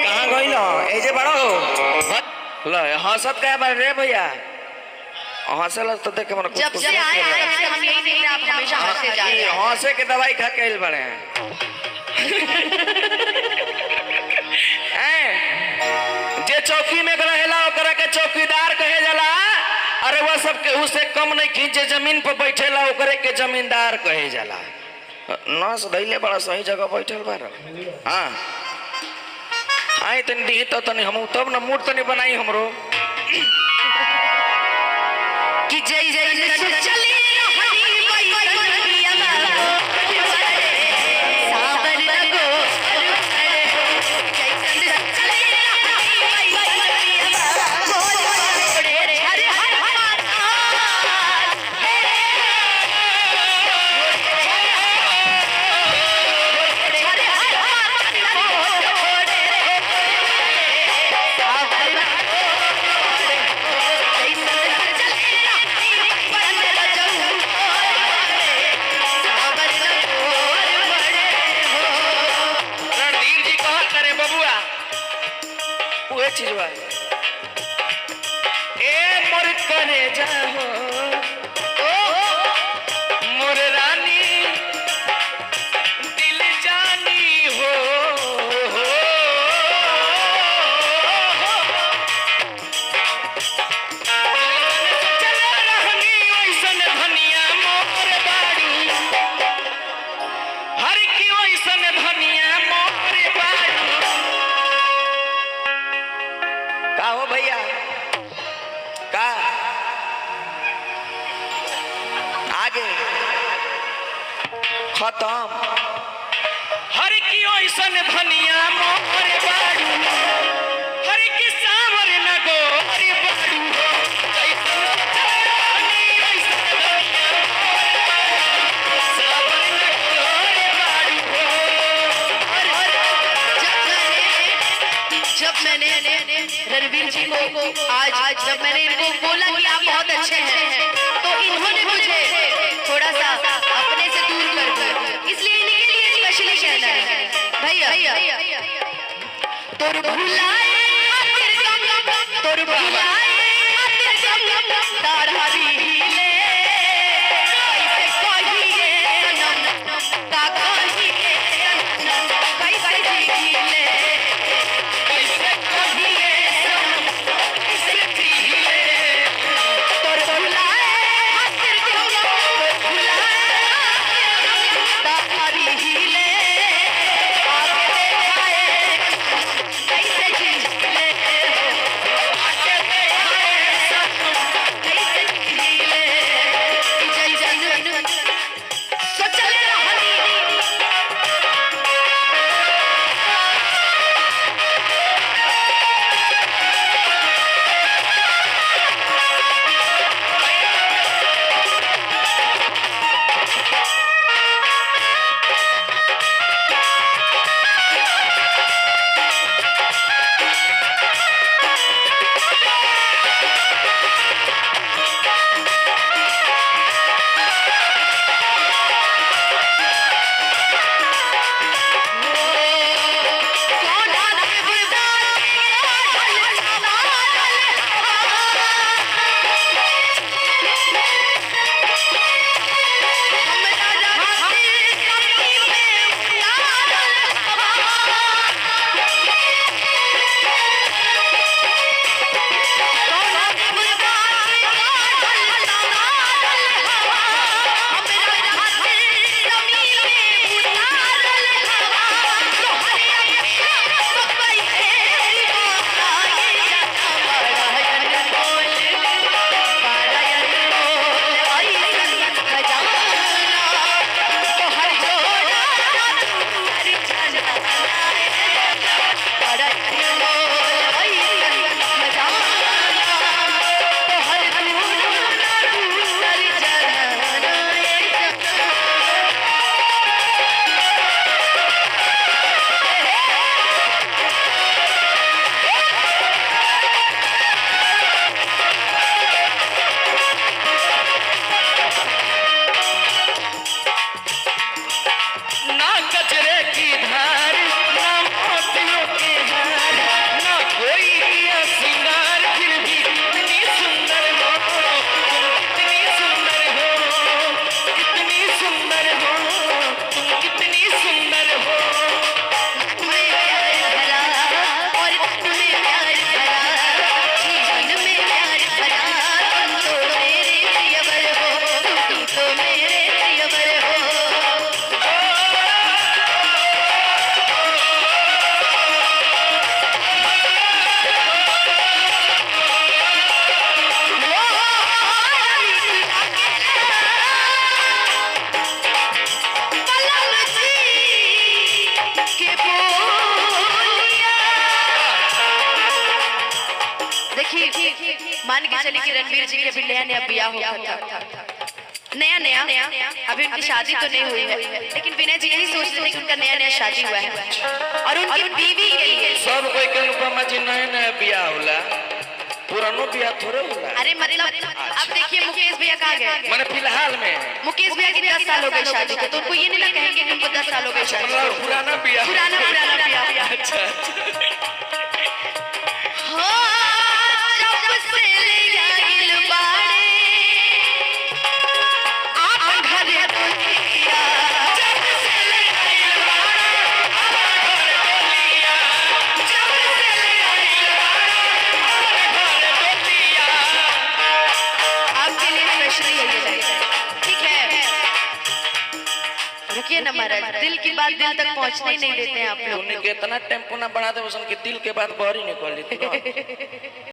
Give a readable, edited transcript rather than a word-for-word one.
कहाँ गइल ऐजे बड़ो हंसत क्या बार रे भैया हंसल तो देख मन जब से आए तब से हम यही देख रहे हैं, आप हमेशा हंसते जा रहे हैं। हंसे के दवाई खा के आइल बड़े हैं जे चौकी में रहेला ओकरा के चौकीदार कहे जाला। अरे वह सब के उसे कम नहीं खींचे जमीन पर बैठेला ओकरे के जमींदार कहे जाला। नस धैले बड़ा सही जगह बैठल बार। हाँ आई तनी दी तो तनी हम तब न मूड तनी बनाई हमरो कि जय जय चले चीजवा ए मोर करे जाओ मोर रानी दिल जानी हो चले रहनी वैसन धनिया मोर बाड़ी हर की वैसन धनिया मोर बाड़ी। का हो भैया का आगे खत्म हर की ओइसन धनिया मोर बाड़ू हर की सावर न गोर बाड़ू जब मैंने रणवीर जी को आज जब मैंने इनको बोला कि आप बहुत अच्छे हैं तो इन्होंने मुझे थोड़ा सा अपने से दूर कर दिया। इसलिए इनके लिए स्पेशली कहना है भैया तोर भुलाए तोर भुलाए तारा भी हिले कैसे कहिए सनम का कहिए कैसे हिले मान के चलिए कि रणवीर जी के भी नया नया ब्याह हुआ था, नया नया, अभी उनकी शादी तो नहीं हुई है, लेकिन विनय जी यही सोच रहे थे कि उनका नया नया शादी हुआ है और उनकी बीवी के लिए सब कोई के अनुपमा जी नया नया बियाह होला, पुरानो बियाह थोड़े होला। अरे मतलब अब देखिए मुकेश भैया कहाँ गए, मैंने फिलहाल में मुकेश भैया की 10 साल हो गए शादी के, तो उनको ये नहीं ना कहेंगे कि उनको 10 साल हो गए शादी के। पुराना बियाह, पुराना बियाह। अच्छा रुकिए ना महाराज, दिल की बात दिल तक पहुंचने ही नहीं देते हैं आप लोग। इतना टेम्पो ना बढ़ा दे, दिल के बात बाहर ही निकल